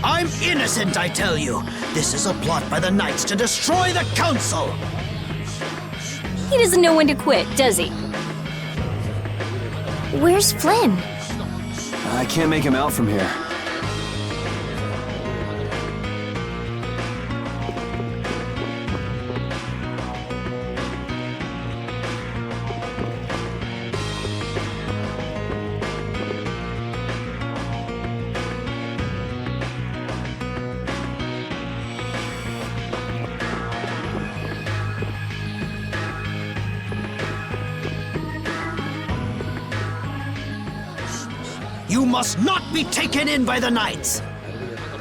I'm innocent, I tell you. This is a plot by the Knights to destroy the Council. He doesn't know when to quit, does he? Where's Flynn? I can't make him out from here. You must not be taken in by the Knights.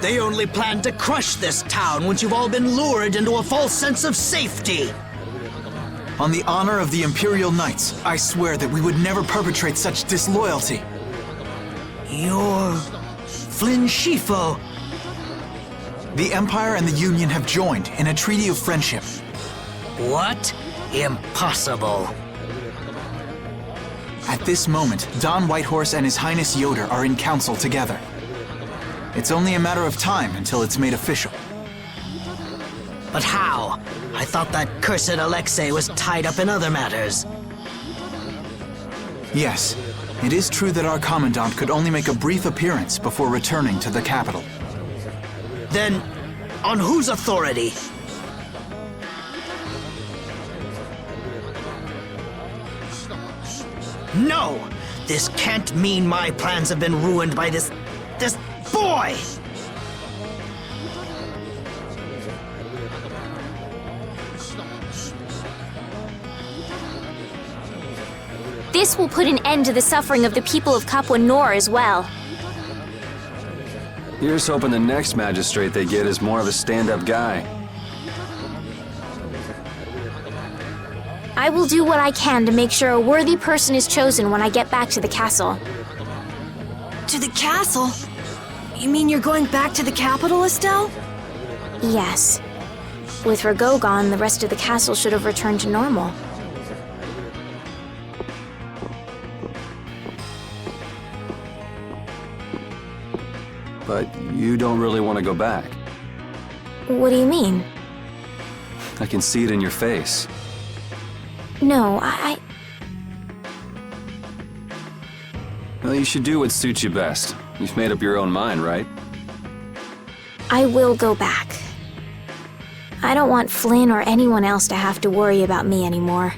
They only plan to crush this town once you've all been lured into a false sense of safety. On the honor of the Imperial Knights, I swear that we would never perpetrate such disloyalty. You're Flynn Scifo. The Empire and the Union have joined in a treaty of friendship. What? Impossible. At this moment, Don Whitehorse and His Highness Yoder are in council together. It's only a matter of time until it's made official. But how? I thought that cursed Alexei was tied up in other matters. Yes, it is true that our Commandant could only make a brief appearance before returning to the capital. Then, on whose authority? No! This can't mean my plans have been ruined by this boy! This will put an end to the suffering of the people of Capua Nor as well. Here's hoping the next magistrate they get is more of a stand-up guy. I will do what I can to make sure a worthy person is chosen when I get back to the castle. To the castle? You mean you're going back to the capital, Estelle? Yes. With Rago gone, the rest of the castle should have returned to normal. But you don't really want to go back. What do you mean? I can see it in your face. No, Well, you should do what suits you best. You've made up your own mind, right? I will go back. I don't want Flynn or anyone else to have to worry about me anymore.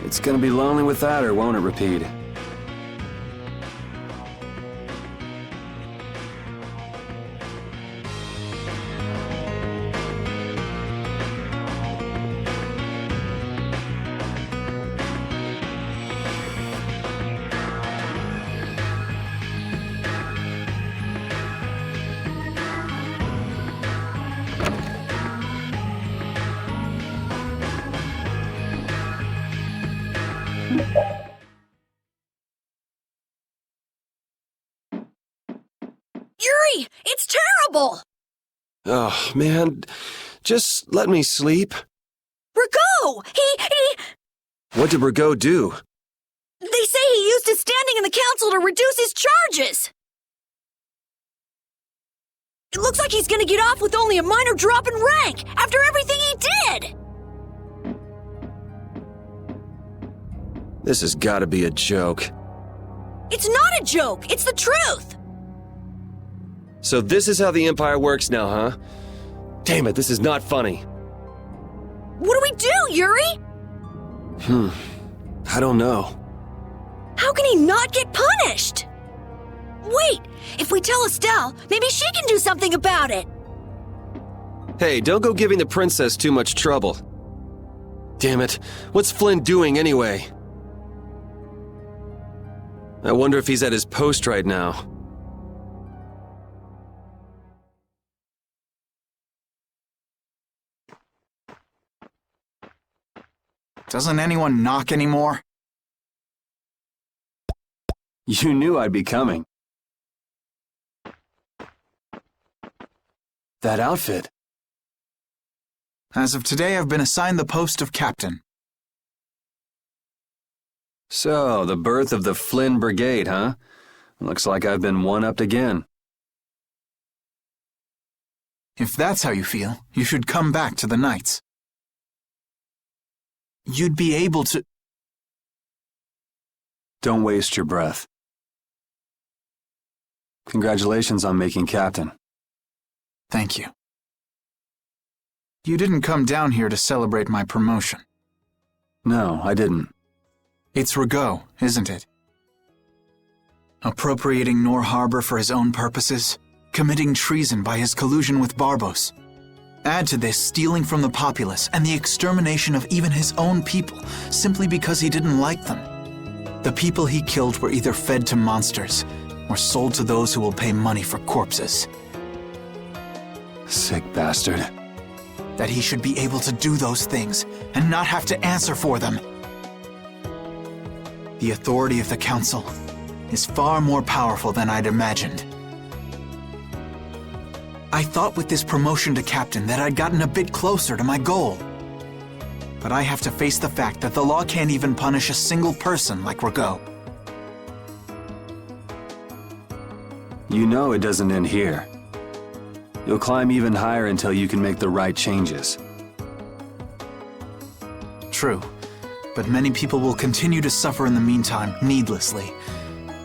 It's gonna be lonely without her, won't it, Rapide? Yuri! It's terrible! Oh, man. Just let me sleep. Rago! He... What did Rago do? They say he used his standing in the council to reduce his charges! It looks like he's gonna get off with only a minor drop in rank after everything he did! This has gotta be a joke. It's not a joke! It's the truth! So this is how the Empire works now, huh? Damn it, this is not funny. What do we do, Yuri? I don't know. How can he not get punished? Wait, if we tell Estelle, maybe she can do something about it. Hey, don't go giving the princess too much trouble. Damn it, what's Flynn doing anyway? I wonder if he's at his post right now. Doesn't anyone knock anymore? You knew I'd be coming. That outfit. As of today, I've been assigned the post of captain. So, the birth of the Flynn Brigade, huh? Looks like I've been one-upped again. If that's how you feel, you should come back to the Knights. You'd be able to... Don't waste your breath. Congratulations on making captain. Thank you. You didn't come down here to celebrate my promotion. No, I didn't. It's Rigaud, isn't it? Appropriating Nor Harbor for his own purposes, committing treason by his collusion with Barbos. Add to this stealing from the populace and the extermination of even his own people simply because he didn't like them. The people he killed were either fed to monsters or sold to those who will pay money for corpses. Sick bastard. That he should be able to do those things and not have to answer for them. The authority of the Council is far more powerful than I'd imagined. I thought with this promotion to captain that I'd gotten a bit closer to my goal. But I have to face the fact that the law can't even punish a single person like Rigaud. You know it doesn't end here. You'll climb even higher until you can make the right changes. True, but many people will continue to suffer in the meantime, needlessly.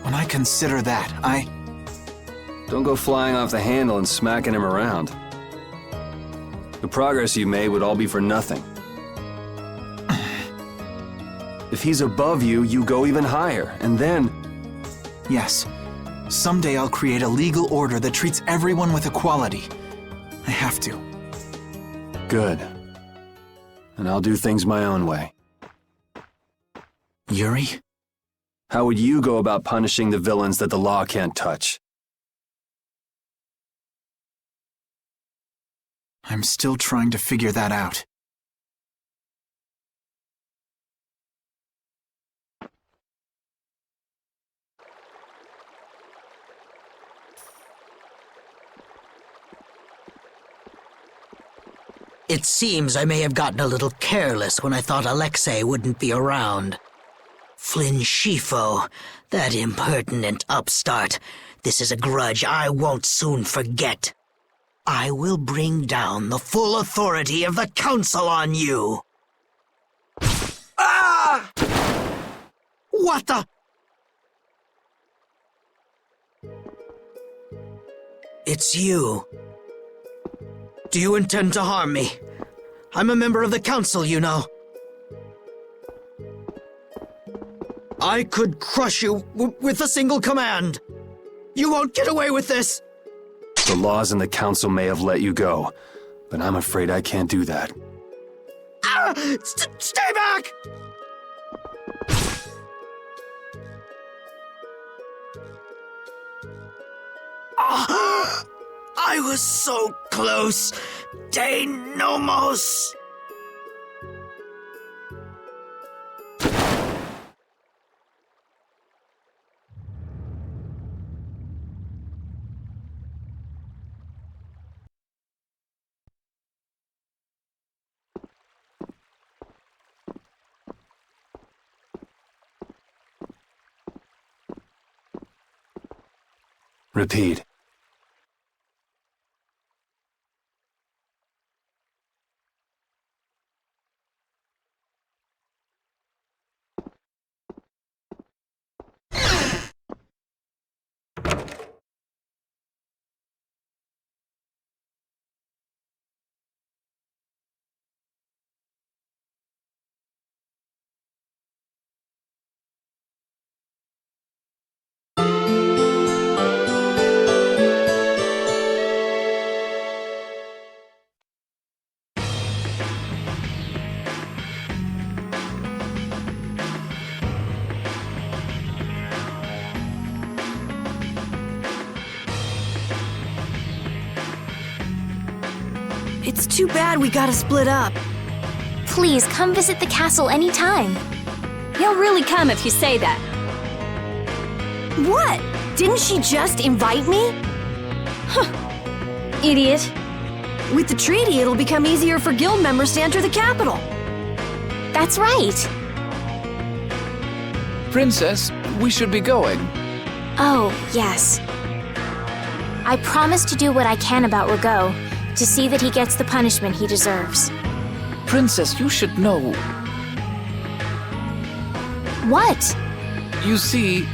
When I consider that, Don't go flying off the handle and smacking him around. The progress you made would all be for nothing. If he's above you, you go even higher, and then... Yes, someday I'll create a legal order that treats everyone with equality. I have to. Good. And I'll do things my own way. Yuri? How would you go about punishing the villains that the law can't touch? I'm still trying to figure that out. It seems I may have gotten a little careless when I thought Alexei wouldn't be around. Flynn Scifo, that impertinent upstart. This is a grudge I won't soon forget. I will bring down the full authority of the Council on you. Ah! What the? It's you. Do you intend to harm me? I'm a member of the Council, you know. I could crush you with a single command. You won't get away with this. The laws and the Council may have let you go, but I'm afraid I can't do that. Ah! Stay back! Ah! I was so close. De Nomos. Repeat. It's too bad we gotta split up. Please come visit the castle anytime. He'll really come if you say that. What? Didn't she just invite me? Idiot. With the treaty, it'll become easier for guild members to enter the capital. That's right. Princess, we should be going. Oh, yes. I promise to do what I can about Rago, to see that he gets the punishment he deserves. Princess, you should know. What? You see,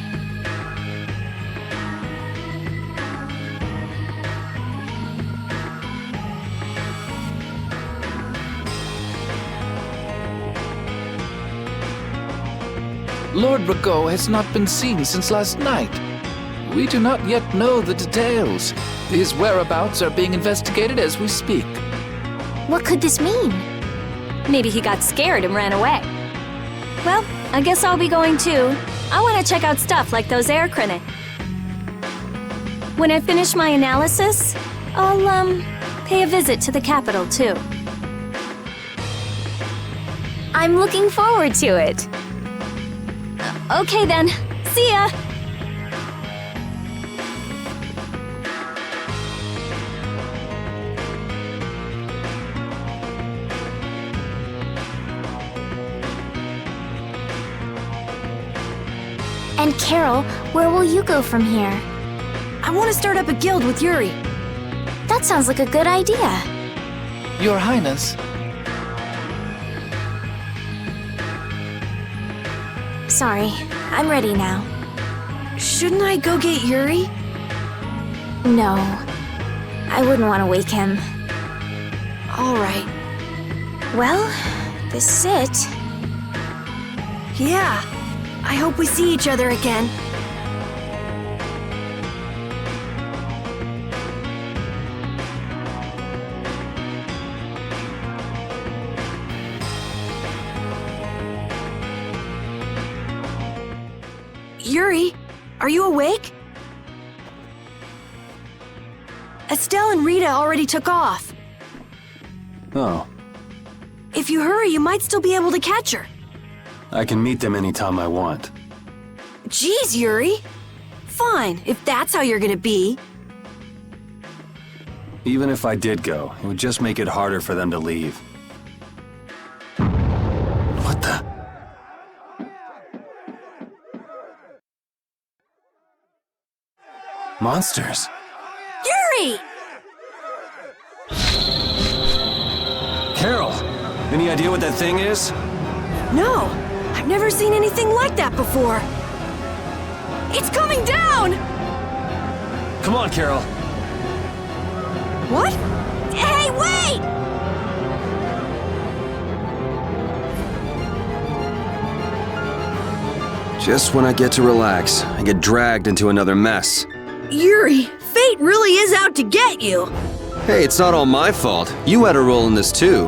Lord Rago has not been seen since last night. We do not yet know the details. His whereabouts are being investigated as we speak. What could this mean? Maybe he got scared and ran away. Well, I guess I'll be going too. I want to check out stuff like those air crinic. When I finish my analysis, I'll, pay a visit to the capital too. I'm looking forward to it. Okay then, see ya! And Carol, where will you go from here? I want to start up a guild with Yuri. That sounds like a good idea. Your Highness, Sorry, I'm ready now. Shouldn't I go get Yuri? No, I wouldn't want to wake him. All right. Well, this is it. Yeah. I hope we see each other again. Yuri, are you awake? Estelle and Rita already took off. Oh, If you hurry, you might still be able to catch her. I can meet them anytime I want. Geez, Yuri. Fine, if that's how you're gonna be. Even if I did go, it would just make it harder for them to leave. What the? Monsters. Yuri! Carol! Any idea what that thing is? No, I've never seen anything like that before. It's coming down! Come on, Carol. What? Hey, wait! Just when I get to relax, I get dragged into another mess. Yuri, fate really is out to get you. Hey, it's not all my fault. You had a role in this too.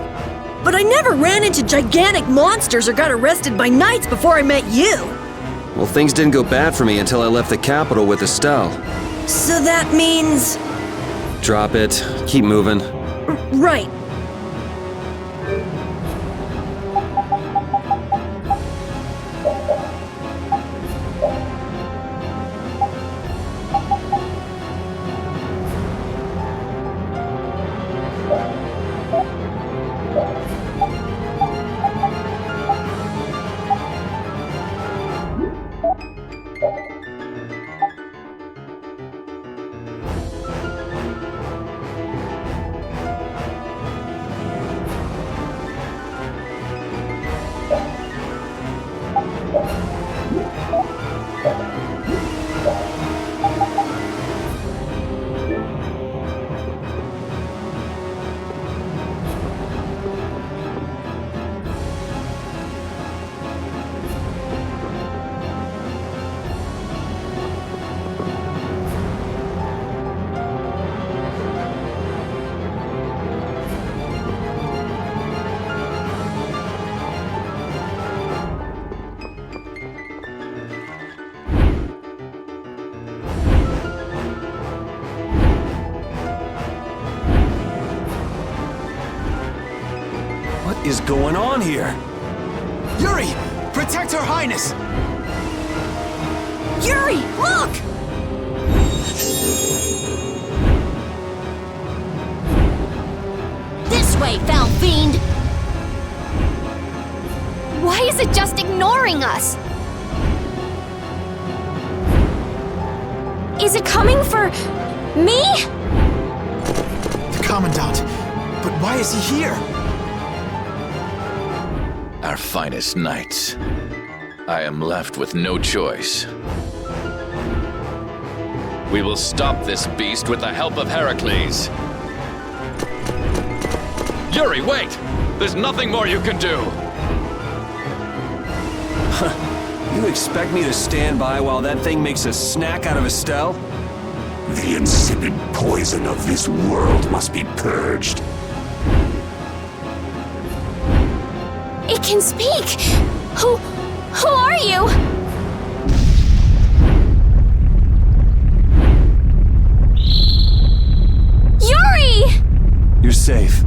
But I never ran into gigantic monsters or got arrested by knights before I met you. Well, things didn't go bad for me until I left the capital with Estelle. So that means... Drop it. Keep moving. Right. What is going on here? Yuri! Protect Her Highness! Yuri, look! This way, foul fiend! Why is it just ignoring us? Is it coming for me? The Commandant. But why is he here? Our finest knights. I am left with no choice. We will stop this beast with the help of Heracles. Yuri, wait! There's nothing more you can do! You expect me to stand by while that thing makes a snack out of Estelle? The insipid poison of this world must be purged. It can speak! Who are you? Yuri! You're safe.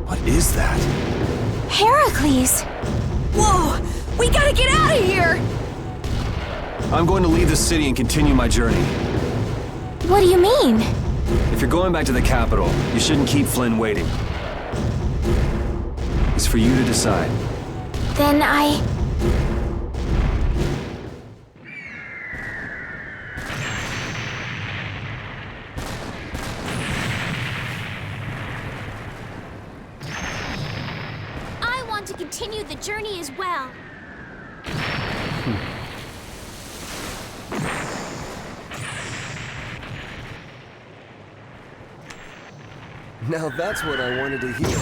What is that? Heracles! Whoa! We gotta get out of here! I'm going to leave the city and continue my journey. What do you mean? If you're going back to the capital, you shouldn't keep Flynn waiting. It's for you to decide. Then I want to continue the journey as well. Now that's what I wanted to hear.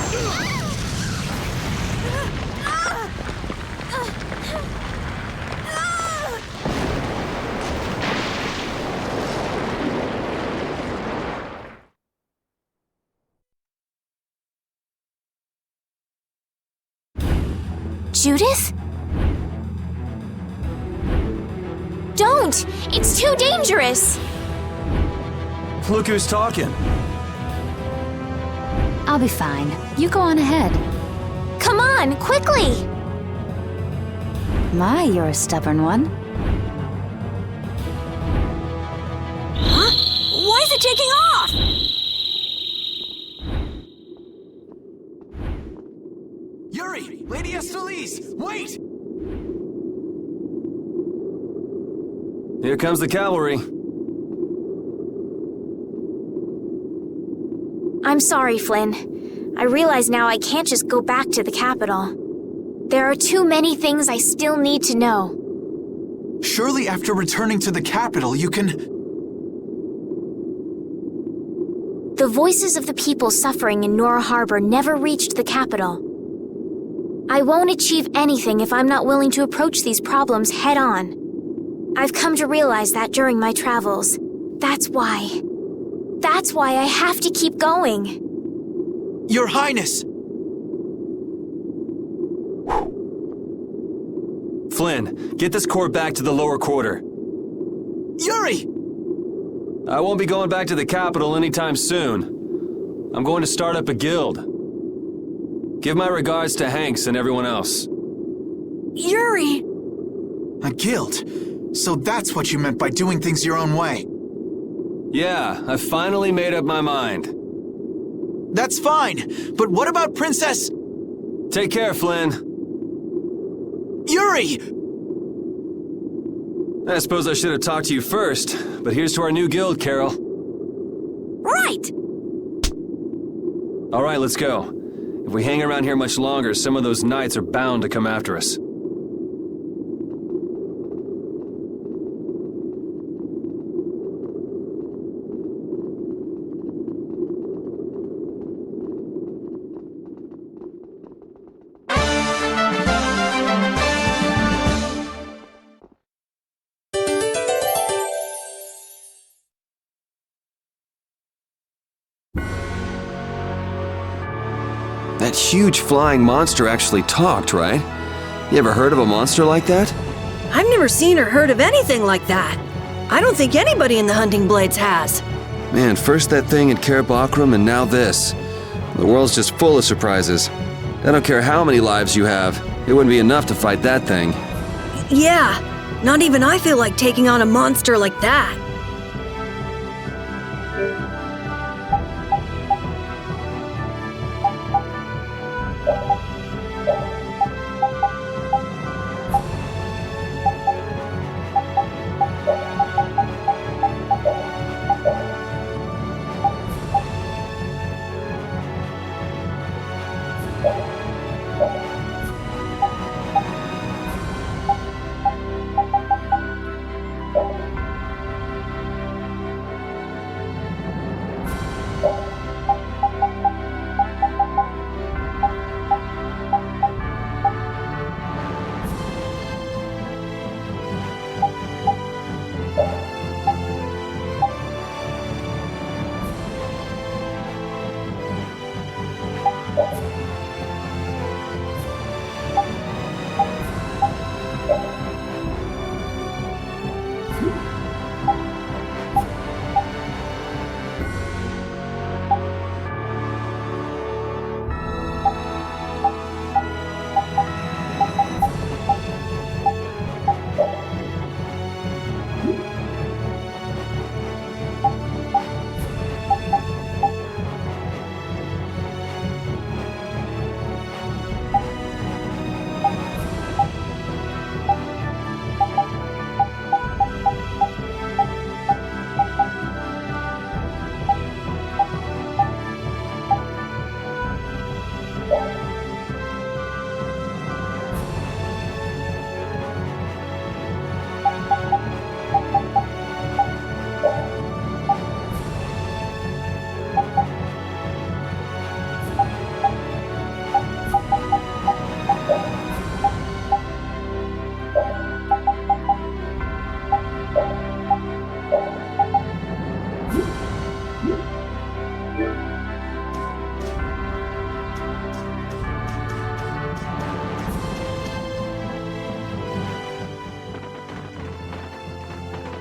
Judith? Don't! It's too dangerous! Look who's talking. I'll be fine. You go on ahead. Come on, quickly! My, you're a stubborn one. Huh? Why is it taking off? Yuri! Lady Estellise! Wait! Here comes the cavalry. I'm sorry, Flynn. I realize now I can't just go back to the capital. There are too many things I still need to know. Surely after returning to the capital, you can... The voices of the people suffering in Nora Harbor never reached the capital. I won't achieve anything if I'm not willing to approach these problems head-on. I've come to realize that during my travels. That's why I have to keep going. Your Highness! Flynn, get this core back to the lower quarter. Yuri! I won't be going back to the capital anytime soon. I'm going to start up a guild. Give my regards to Hanks and everyone else. Yuri! A guild? So that's what you meant by doing things your own way. Yeah, I finally made up my mind. That's fine, but what about Princess... Take care, Flynn. Yuri! I suppose I should have talked to you first, but here's to our new guild, Carol. Right! All right, let's go. If we hang around here much longer, some of those knights are bound to come after us. That huge flying monster actually talked, right? You ever heard of a monster like that? I've never seen or heard of anything like that. I don't think anybody in the Hunting Blades has. Man, first that thing in Cair Bakram and now this. The world's just full of surprises. I don't care how many lives you have. It wouldn't be enough to fight that thing. Yeah, not even I feel like taking on a monster like that.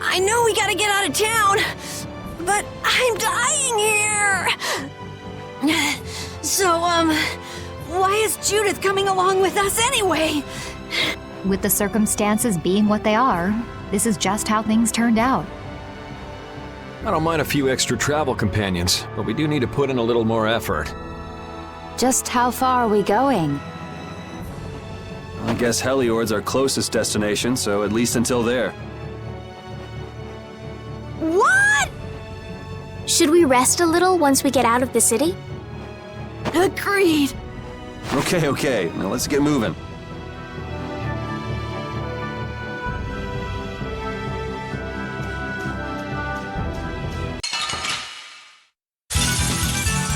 I know we gotta get out of town, but I'm dying here. So, why is Judith coming along with us anyway? With the circumstances being what they are, this is just how things turned out. I don't mind a few extra travel companions, but we do need to put in a little more effort. Just how far are we going? I guess Heliord's our closest destination, so at least until there. What? Should we rest a little once we get out of the city? Agreed. Okay, now let's get moving.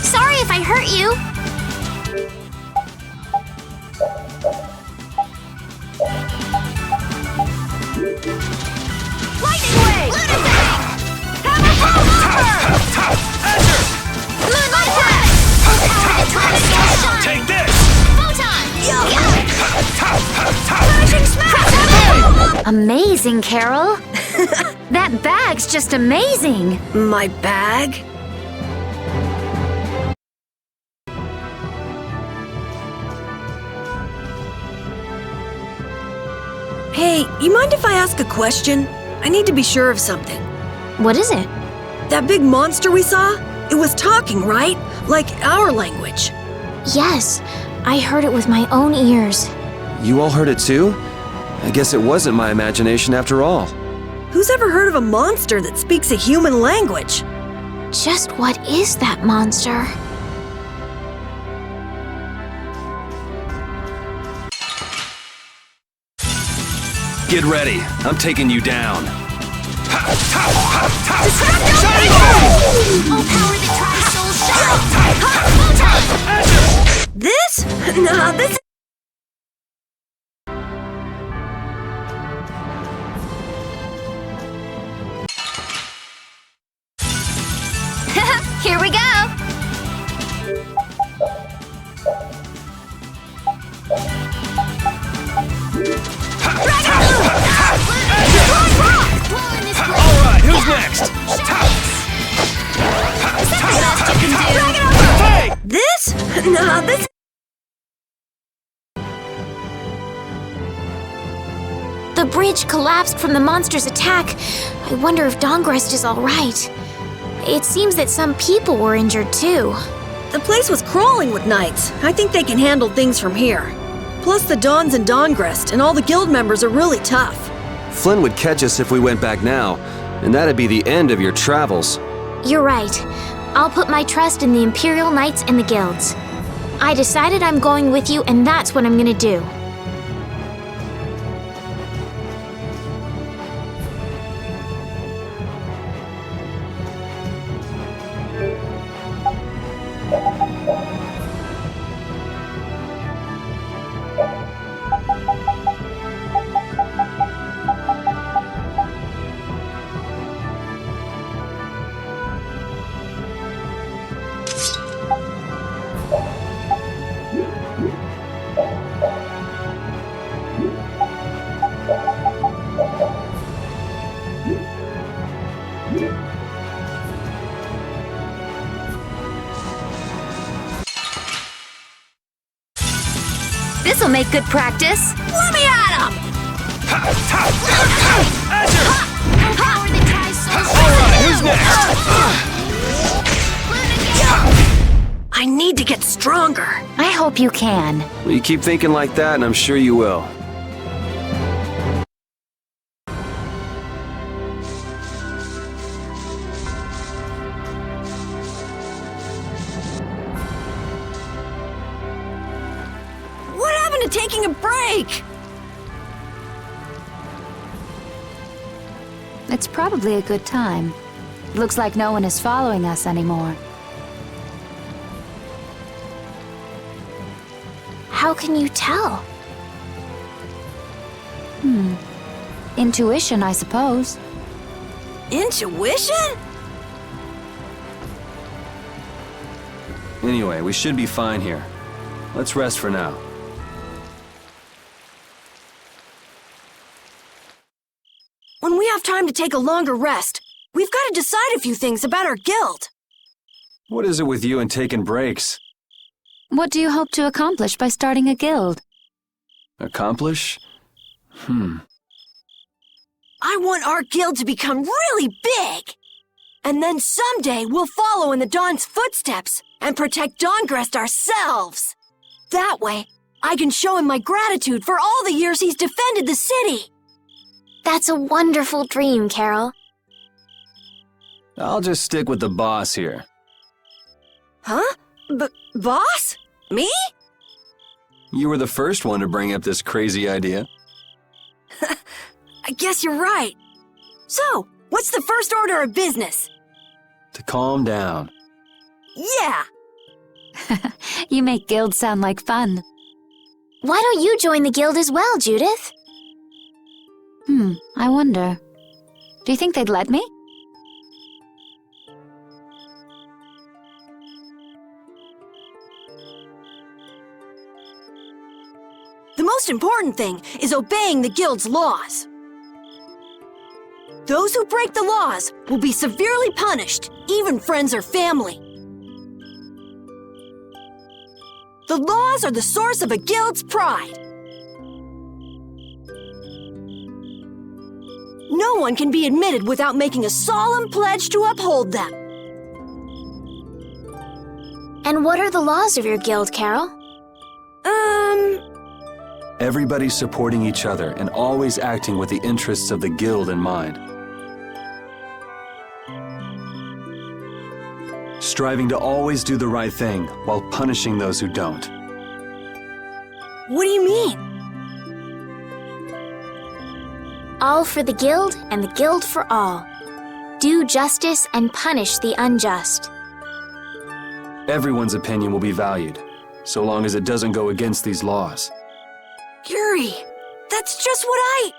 Sorry if I hurt you. Lightning Wave! Lunatic! Hammer Power! Moonlight Blast! Take this! Photon! Flashing Smash! Amazing, Carol. That bag's just amazing. My bag? Hey, you mind if I ask a question? I need to be sure of something. What is it? That big monster we saw? It was talking, right? Like our language. Yes, I heard it with my own ears. You all heard it too? I guess it wasn't my imagination after all. Who's ever heard of a monster that speaks a human language? Just what is that monster? Get ready, I'm taking you down. All power that tries soul shine! This? Nah, this is... Here we go! Alright, who's next? This? Nah, this... The bridge collapsed from the monster's attack. I wonder if Dawngrest is all right. It seems that some people were injured too. The place was crawling with knights. I think they can handle things from here. Plus the Dawns and Dawngrest and all the guild members are really tough. Flynn would catch us if we went back now, and that'd be the end of your travels. You're right. I'll put my trust in the Imperial Knights and the guilds. I decided I'm going with you, and that's what I'm gonna do. This'll make good practice. Let me at him! Who's next? I need to get stronger. I hope you can. Well, you keep thinking like that, and I'm sure you will. What happened to taking a break? It's probably a good time. Looks like no one is following us anymore. How can you tell? Intuition, I suppose. Intuition? Anyway, we should be fine here. Let's rest for now. When we have time to take a longer rest, we've got to decide a few things about our guild. What is it with you and taking breaks? What do you hope to accomplish by starting a guild? Accomplish? I want our guild to become really big. And then someday we'll follow in the Dawn's footsteps and protect Dawngrest ourselves. That way, I can show him my gratitude for all the years he's defended the city. That's a wonderful dream, Carol. I'll just stick with the boss here. Huh? Boss? Me? You were the first one to bring up this crazy idea. I guess you're right. So, what's the first order of business? To calm down. Yeah! You make guilds sound like fun. Why don't you join the guild as well, Judith? I wonder. Do you think they'd let me? The most important thing is obeying the guild's laws. Those who break the laws will be severely punished, even friends or family. The laws are the source of a guild's pride. No one can be admitted without making a solemn pledge to uphold them. And what are the laws of your guild, Carol? Everybody supporting each other and always acting with the interests of the guild in mind. Striving to always do the right thing while punishing those who don't. What do you mean? All for the guild and the guild for all. Do justice and punish the unjust. Everyone's opinion will be valued, so long as it doesn't go against these laws. Yuri, that's just what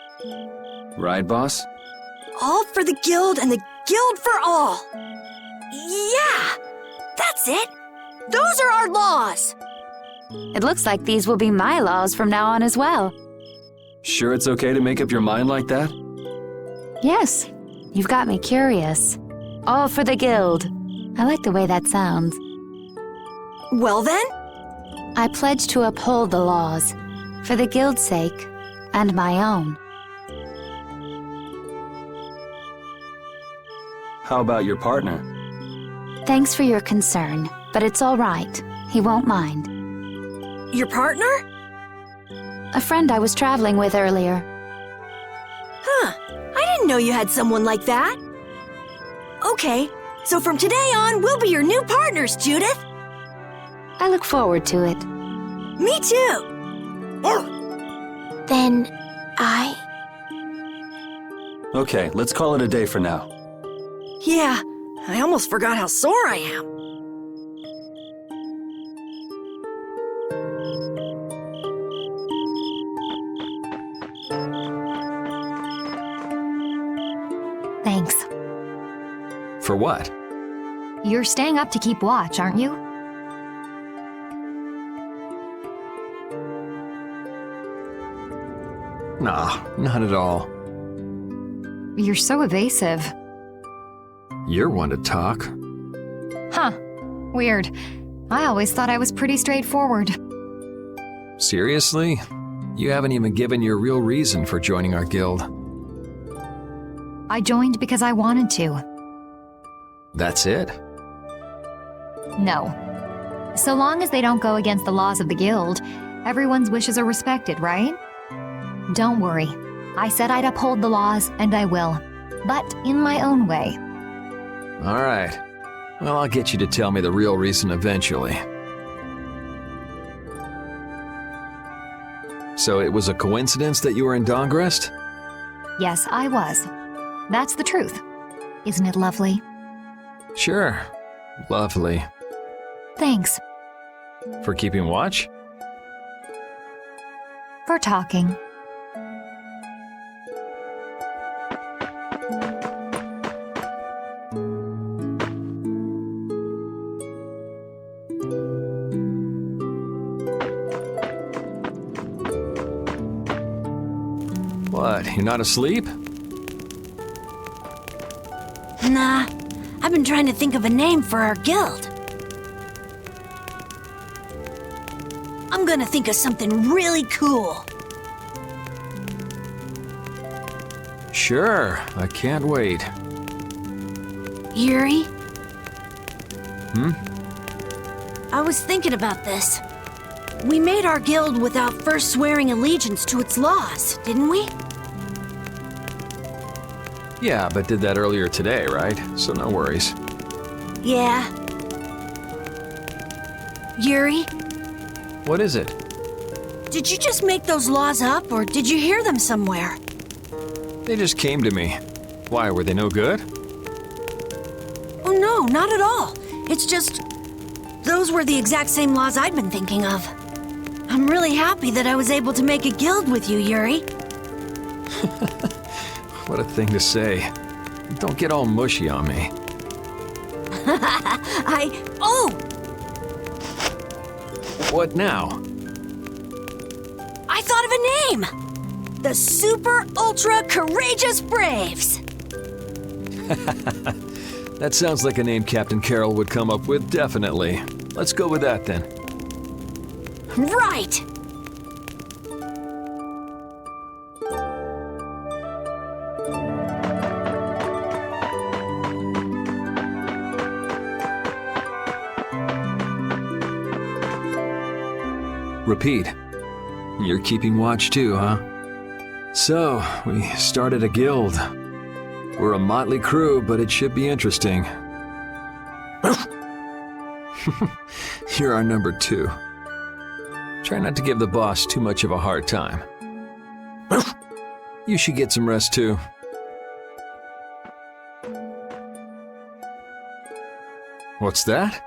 Right, boss? All for the guild and the guild for all. Yeah, that's it. Those are our laws. It looks like these will be my laws from now on as well. Sure it's okay to make up your mind like that? Yes, you've got me curious. All for the guild. I like the way that sounds. Well then, I pledge to uphold the laws, for the guild's sake, and my own. How about your partner? Thanks for your concern, but it's all right. He won't mind. Your partner? A friend I was traveling with earlier. Huh. I didn't know you had someone like that. Okay, so from today on, we'll be your new partners, Judith. I look forward to it. Me too. Then Okay, let's call it a day for now. Yeah, I almost forgot how sore I am. Thanks. For what? You're staying up to keep watch, aren't you? Nah, not at all. You're so evasive. You're one to talk. Huh. Weird. I always thought I was pretty straightforward. Seriously? You haven't even given your real reason for joining our guild. I joined because I wanted to. That's it? No. So long as they don't go against the laws of the guild, everyone's wishes are respected, right? Don't worry. I said I'd uphold the laws, and I will. But in my own way. All right. Well, I'll get you to tell me the real reason eventually. So it was a coincidence that you were in Dongrest? Yes, I was. That's the truth. Isn't it lovely? Sure. Lovely. Thanks. For keeping watch? For talking. What, you're not asleep? Nah, I've been trying to think of a name for our guild. I'm gonna think of something really cool. Sure, I can't wait. Yuri? Hmm? I was thinking about this. We made our guild without first swearing allegiance to its laws, didn't we? Yeah, but did that earlier today, right? So no worries. Yeah. Yuri, What is it? did you just make those laws up, or did you hear them somewhere? They just came to me. Why, were they no good? Oh no, not at all. It's just... those were the exact same laws I'd been thinking of. I'm really happy that I was able to make a guild with you, Yuri. What a thing to say. Don't get all mushy on me. Oh! What now? I thought of a name! The Super Ultra Courageous Braves! That sounds like a name Captain Carroll would come up with, definitely. Let's go with that then. Right! Repeat. You're keeping watch too, huh? So, we started a guild. We're a motley crew, but it should be interesting. You're our number 2. Try not to give the boss too much of a hard time. You should get some rest too. What's that?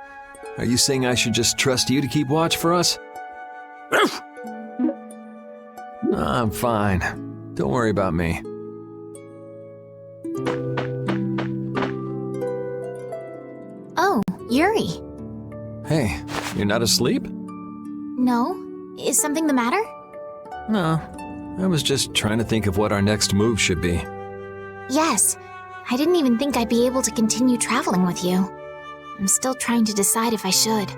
Are you saying I should just trust you to keep watch for us? I'm fine. Don't worry about me. Oh, Yuri. Hey, you're not asleep? No? Is something the matter? No. I was just trying to think of what our next move should be. Yes. I didn't even think I'd be able to continue traveling with you. I'm still trying to decide if I should.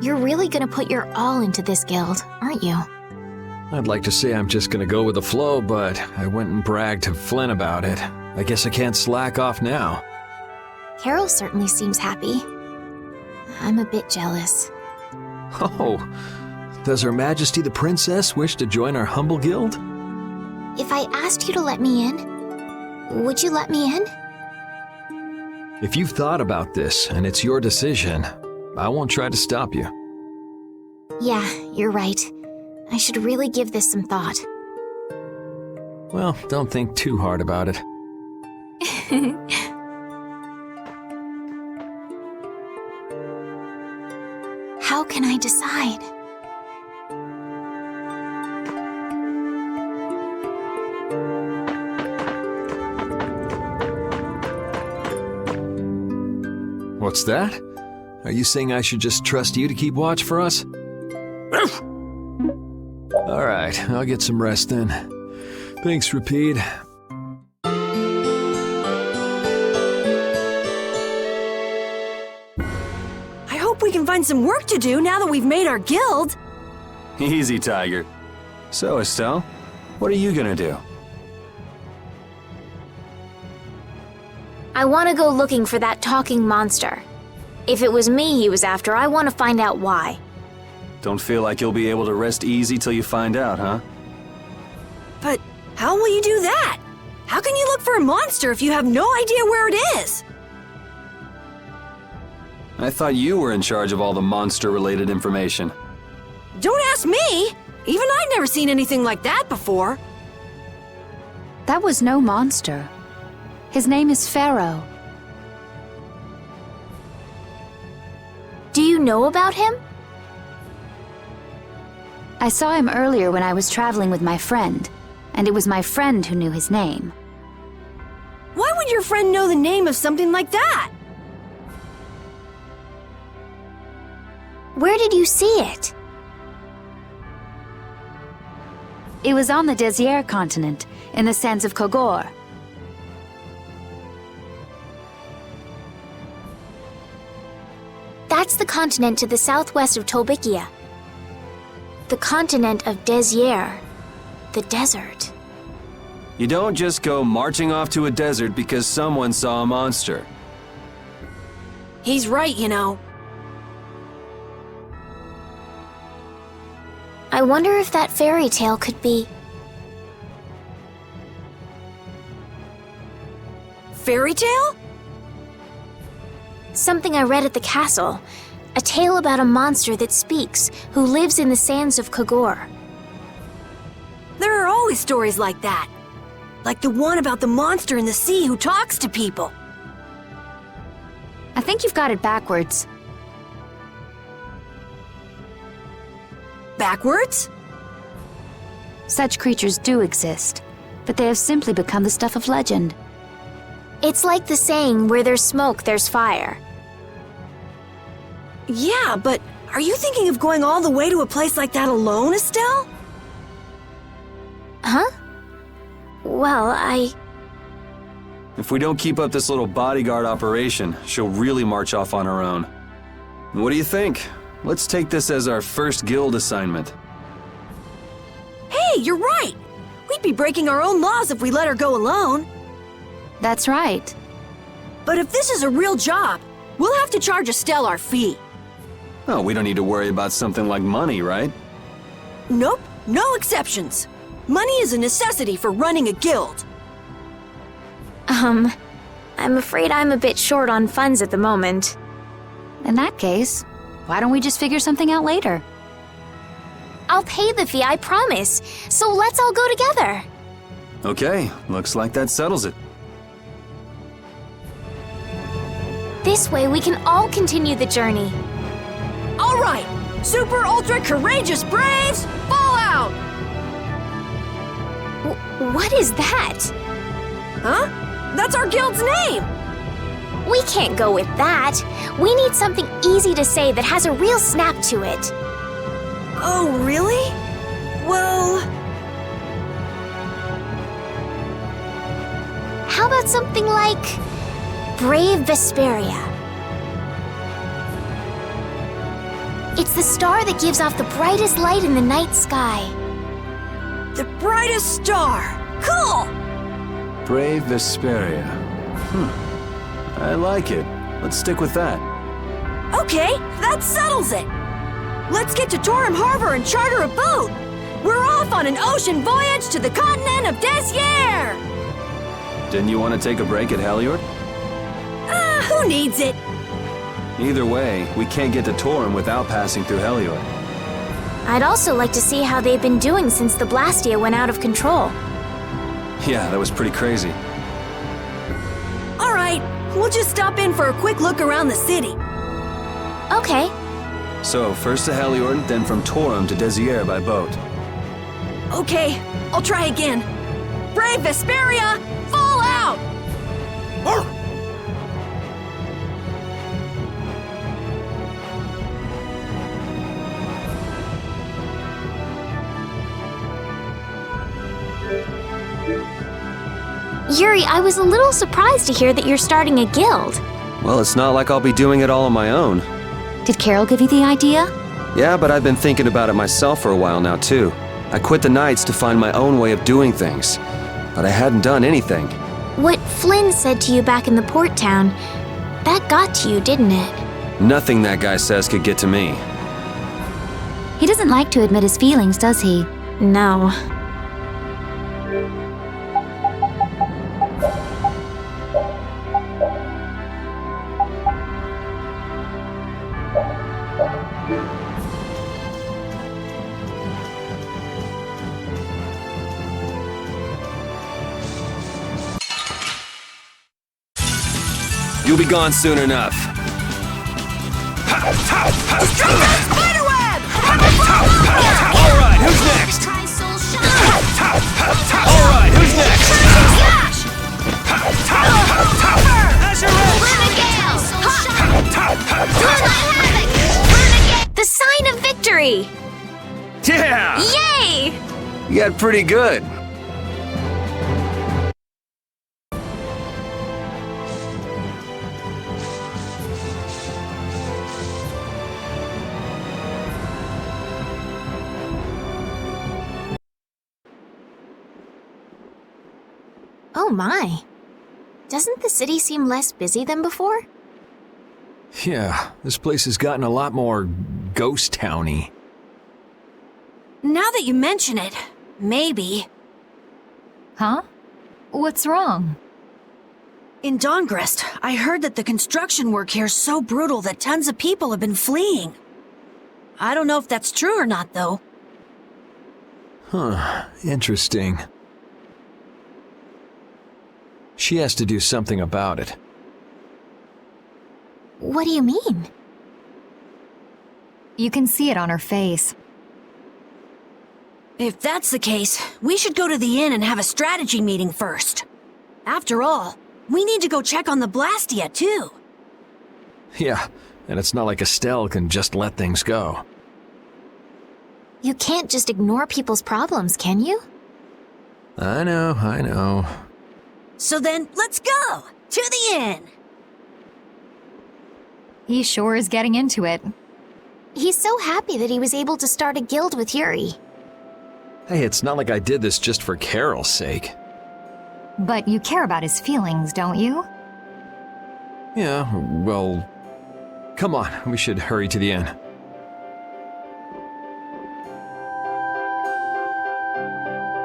You're really gonna put your all into this guild, aren't you? I'd like to say I'm just gonna go with the flow, but I went and bragged to Flynn about it. I guess I can't slack off now. Carol certainly seems happy. I'm a bit jealous. Oh, does Her Majesty the Princess wish to join our humble guild? If I asked you to let me in, would you let me in? If you've thought about this and it's your decision, I won't try to stop you. Yeah, you're right. I should really give this some thought. Well, don't think too hard about it. How can I decide? What's that? Are you saying I should just trust you to keep watch for us? All right, I'll get some rest then. Thanks, Rapide. I hope we can find some work to do now that we've made our guild. Easy, Tiger. So, Estelle, what are you gonna do? I want to go looking for that talking monster. If it was me he was after, I want to find out why. Don't feel like you'll be able to rest easy till you find out, huh? But how will you do that? How can you look for a monster if you have no idea where it is? I thought you were in charge of all the monster-related information. Don't ask me! Even I've never seen anything like that before. That was no monster. His name is Pharaoh. Do you know about him? I saw him earlier when I was traveling with my friend, and it was my friend who knew his name. Why would your friend know the name of something like that? Where did you see it? It was on the Désert continent, in the sands of Kogor. That's the continent to the southwest of Tolbikia. The continent of Désert, the desert. You don't just go marching off to a desert because someone saw a monster. He's right, you know. I wonder if that fairy tale could be... Fairy tale? Something I read at the castle. A tale about a monster that speaks, who lives in the sands of Kogor. There are always stories like that. Like the one about the monster in the sea who talks to people. I think you've got it backwards. Backwards? Such creatures do exist, but they have simply become the stuff of legend. It's like the saying, where there's smoke, there's fire. Yeah, but are you thinking of going all the way to a place like that alone, Estelle? Huh? Well, If we don't keep up this little bodyguard operation, she'll really march off on her own. What do you think? Let's take this as our first guild assignment. Hey, you're right! We'd be breaking our own laws if we let her go alone. That's right. But if this is a real job, we'll have to charge Estelle our fee. Oh, we don't need to worry about something like money, right? Nope, no exceptions. Money is a necessity for running a guild. I'm afraid I'm a bit short on funds at the moment. In that case, why don't we just figure something out later? I'll pay the fee, I promise. So let's all go together. Okay, looks like that settles it. This way we can all continue the journey. All right, super ultra courageous braves, fall out! What is that? Huh? That's our guild's name! We can't go with that. We need something easy to say that has a real snap to it. Oh, really? Well... How about something like... Brave Vesperia? It's the star that gives off the brightest light in the night sky. The brightest star! Cool! Brave Vesperia. I like it. Let's stick with that. Okay, that settles it. Let's get to Torum Harbor and charter a boat. We're off on an ocean voyage to the continent of Desier. Didn't you want to take a break at Heliord? Who needs it? Either way, we can't get to Torum without passing through Heliord. I'd also like to see how they've been doing since the blastia went out of control. Yeah, that was pretty crazy. All right, we'll just stop in for a quick look around the city. Okay. So, first to Heliord, then from Torum to Desier by boat. Okay, I'll try again. Brave Vesperia, fall out! Yuri, I was a little surprised to hear that you're starting a guild. Well, it's not like I'll be doing it all on my own. Did Carol give you the idea? Yeah, but I've been thinking about it myself for a while now, too. I quit the Knights to find my own way of doing things, but I hadn't done anything. What Flynn said to you back in the port town, that got to you, didn't it? Nothing that guy says could get to me. He doesn't like to admit his feelings, does he? No. You'll be gone soon enough. Spiderweb! All right, who's next? All right, who's next? The sign of victory! Yeah! Yay! You got pretty good. Oh my. Doesn't the city seem less busy than before? Yeah, this place has gotten a lot more ghost towny. Now that you mention it, maybe. Huh? What's wrong? In Dongrest, I heard that the construction work here's so brutal that tons of people have been fleeing. I don't know if that's true or not, though. Huh, interesting. She has to do something about it. What do you mean? You can see it on her face. If that's the case, we should go to the inn and have a strategy meeting first. After all, we need to go check on the blastia, too. Yeah, and it's not like Estelle can just let things go. You can't just ignore people's problems, can you? I know. So then, let's go! To the inn! He sure is getting into it. He's so happy that he was able to start a guild with Yuri. Hey, it's not like I did this just for Carol's sake. But you care about his feelings, don't you? Yeah, well... Come on, we should hurry to the inn.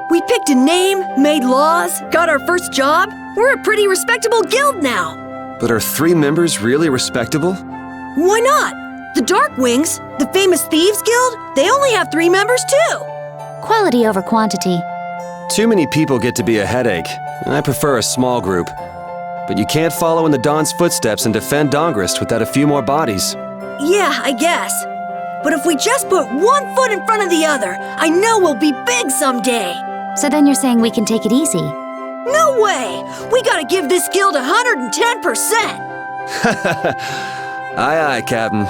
We picked a name, made laws, got our first job. We're a pretty respectable guild now. But are 3 members really respectable? Why not? The Darkwings, the famous thieves guild, they only have 3 members too. Quality over quantity. Too many people get to be a headache, and I prefer a small group. But you can't follow in the Dawn's footsteps and defend Dongrest without a few more bodies. Yeah, I guess. But if we just put one foot in front of the other, I know we'll be big someday. So then you're saying we can take it easy? No way! We gotta give this guild 110%! Aye, Captain.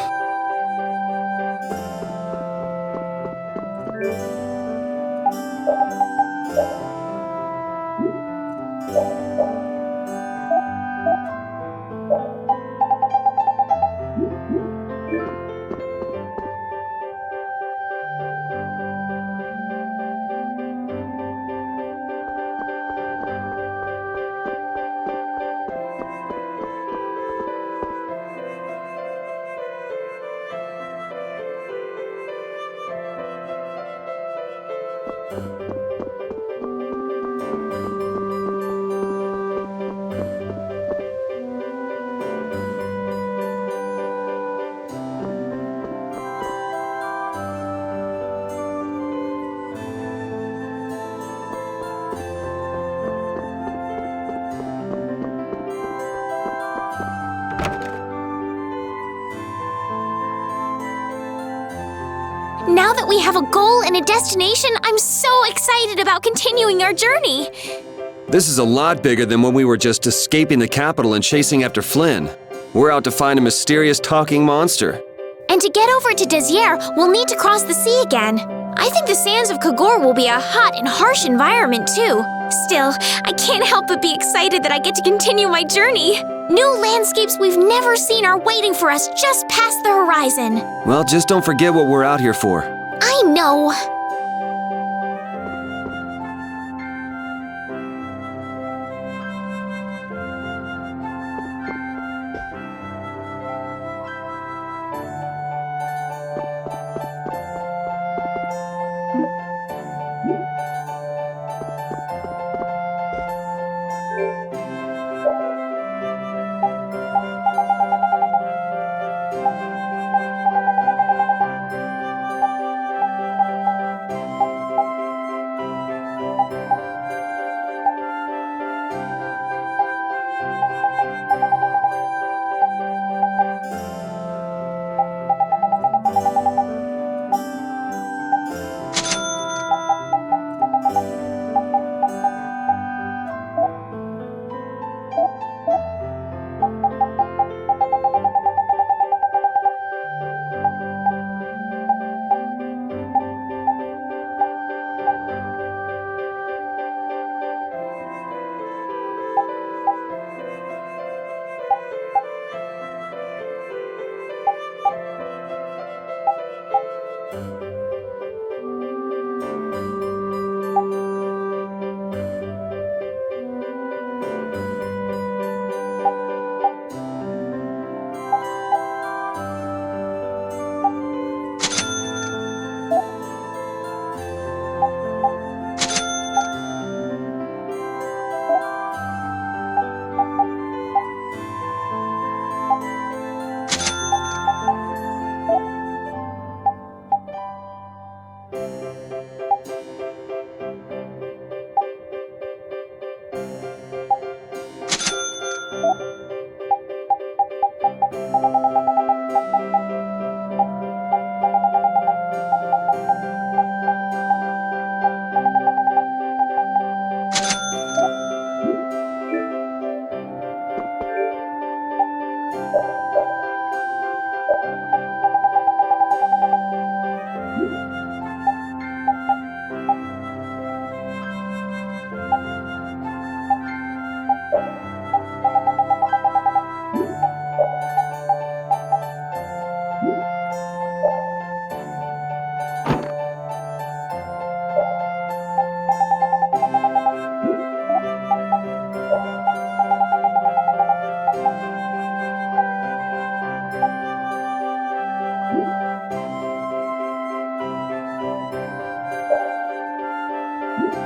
Now that we have a goal and a destination, I'm so excited about continuing our journey. This is a lot bigger than when we were just escaping the capital and chasing after Flynn. We're out to find a mysterious talking monster. And to get over to Desier, we'll need to cross the sea again. I think the sands of Kagor will be a hot and harsh environment, too. Still, I can't help but be excited that I get to continue my journey. New landscapes we've never seen are waiting for us just past the horizon. Well, just don't forget what we're out here for. I know. you